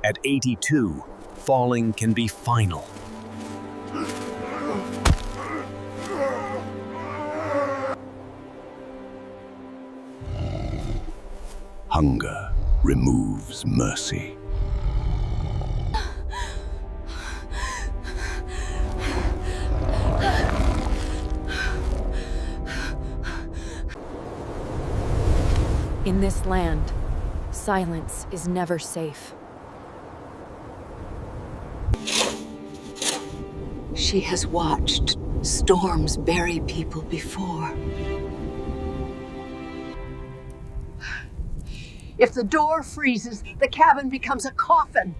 At 82, falling can be final. Hunger removes mercy. In this land, silence is never safe. She has watched storms bury people before. If the door freezes, the cabin becomes a coffin.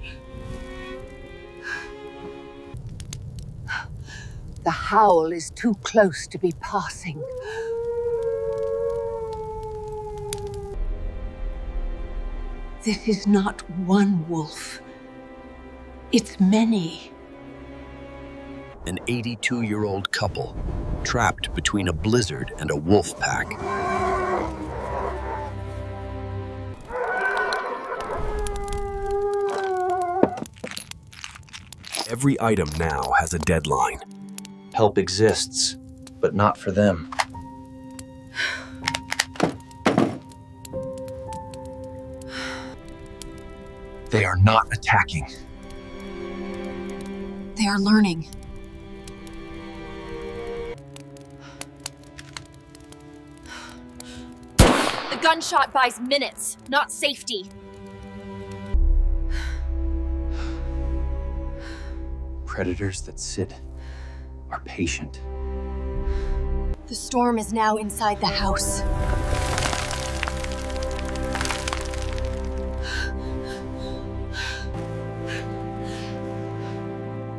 The howl is too close to be passing. This is not one wolf. It's many. An 82-year-old couple trapped between a blizzard and a wolf pack. Every item now has a deadline. Help exists, but not for them. They are not attacking. They are learning. The gunshot buys minutes, not safety. Predators that sit are patient. The storm is now inside the house.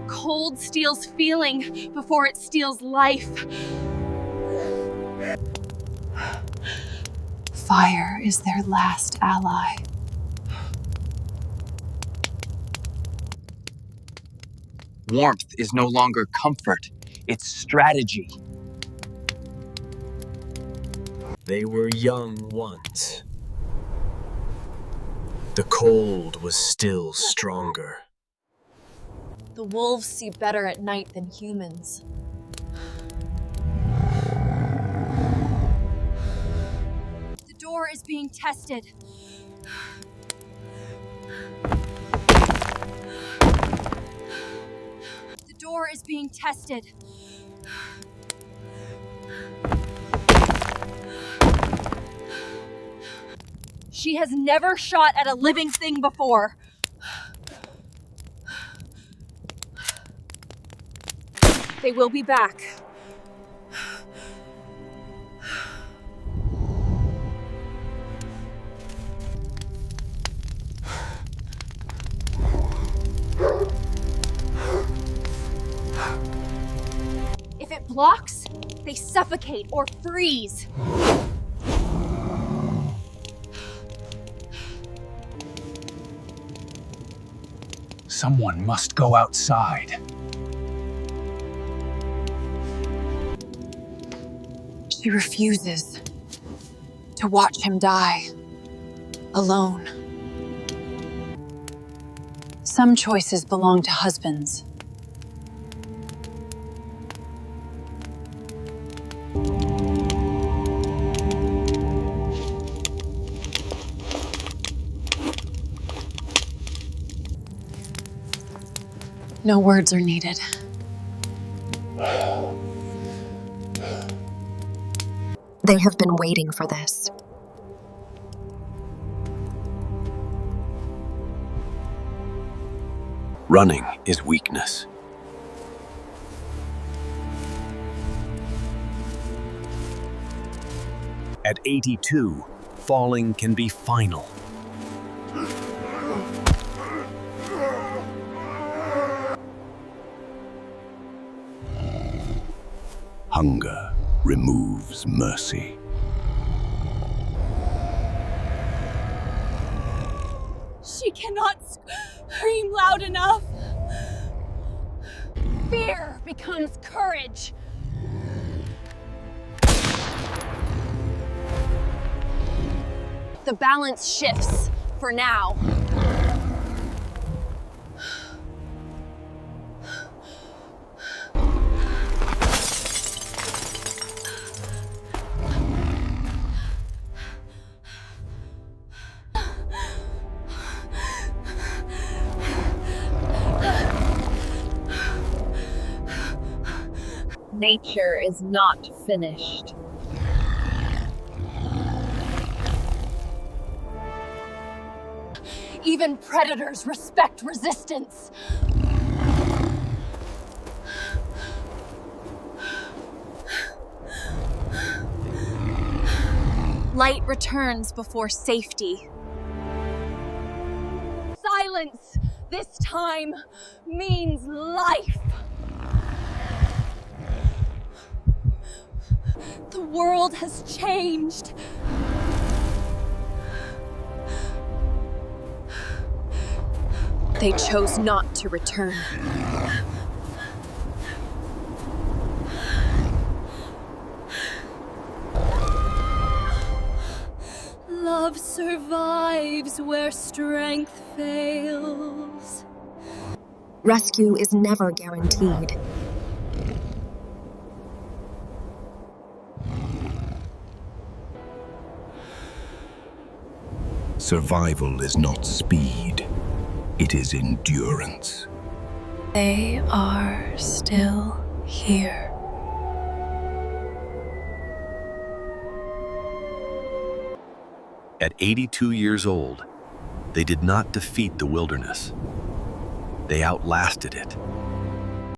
Cold steals feeling before it steals life. Fire is their last ally. Warmth is no longer comfort, it's strategy. They were young once. The cold was still stronger. The wolves see better at night than humans. The door is being tested. The door is being tested. She has never shot at a living thing before. They will be back. If it blocks, they suffocate or freeze. Someone must go outside. She refuses to watch him die alone. Some choices belong to husbands. No words are needed. They have been waiting for this. Running is weakness. At 82, falling can be final. Hunger removes mercy. She cannot scream loud enough. Fear becomes courage. The balance shifts for now. Nature is not finished. Even predators respect resistance. Light returns before safety. Silence, this time, means life. The world has changed. They chose not to return. Love survives where strength fails. Rescue is never guaranteed. Survival is not speed, it is endurance. They are still here. At 82 years old, they did not defeat the wilderness. They outlasted it.